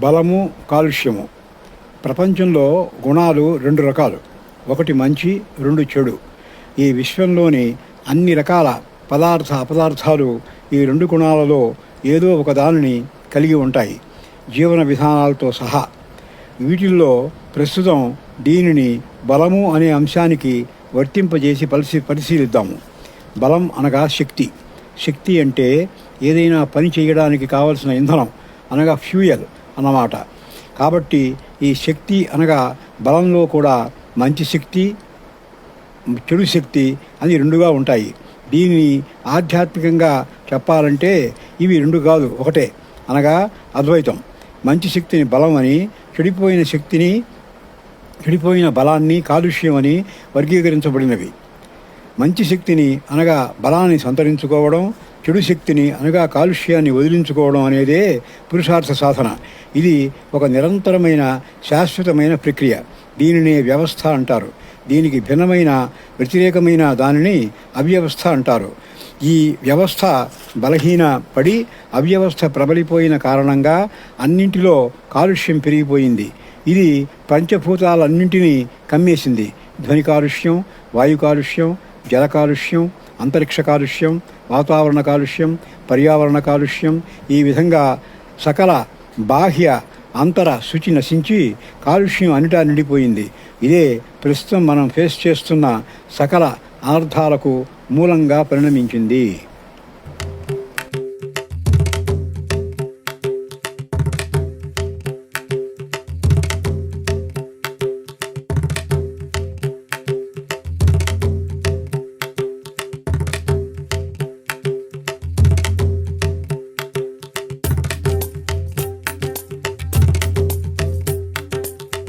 బలము, కాలుష్యము. ప్రపంచంలో గుణాలు రెండు రకాలు, ఒకటి మంచి, రెండు చెడు. ఈ విశ్వంలోని అన్ని రకాల అపదార్థాలు ఈ రెండు గుణాలలో ఏదో ఒక దానిని కలిగి ఉంటాయి, జీవన విధానాలతో సహా. వీటిల్లో ప్రస్తుతం దీనిని బలము అనే అంశానికి వర్తింపజేసి పరిశీలిద్దాము. బలం అనగా శక్తి. శక్తి అంటే ఏదైనా పని చేయడానికి కావలసిన ఇంధనం అనగా ఫ్యూయల్ అన్నమాట. కాబట్టి ఈ శక్తి అనగా బలంలో కూడా మంచి శక్తి, చెడు శక్తి అని రెండుగా ఉంటాయి. దీనిని ఆధ్యాత్మికంగా చెప్పాలంటే ఇవి రెండు కాదు, ఒకటే, అనగా అద్వైతం. మంచి శక్తిని బలం అని, చెడిపోయిన బలాన్ని కాలుష్యం అని వర్గీకరించబడినవి. మంచి శక్తిని అనగా బలాన్ని సంతరించుకోవడం, చెడు శక్తిని అనగా కాలుష్యాన్ని వదిలించుకోవడం అనేదే పురుషార్థ సాధన. ఇది ఒక నిరంతరమైన శాశ్వతమైన ప్రక్రియ. దీనినే వ్యవస్థ అంటారు. దీనికి భిన్నమైన వ్యతిరేకమైన దానిని అవ్యవస్థ అంటారు. ఈ వ్యవస్థ బలహీనపడి అవ్యవస్థ ప్రబలిపోయిన కారణంగా అన్నింటిలో కాలుష్యం పెరిగిపోయింది. ఇది పంచభూతాలన్నింటినీ కమ్మేసింది. ధ్వని కాలుష్యం, వాయు కాలుష్యం, జల కాలుష్యం, అంతరిక్ష కాలుష్యం, వాతావరణ కాలుష్యం, పర్యావరణ కాలుష్యం. ఈ విధంగా సకల బాహ్య అంతర శుచి నశించి కాలుష్యం అన్నిటా నిండిపోయింది. ఇదే ప్రస్తుతం మనం ఫేస్ చేస్తున్న సకల అనర్థాలకు మూలంగా పరిణమించింది.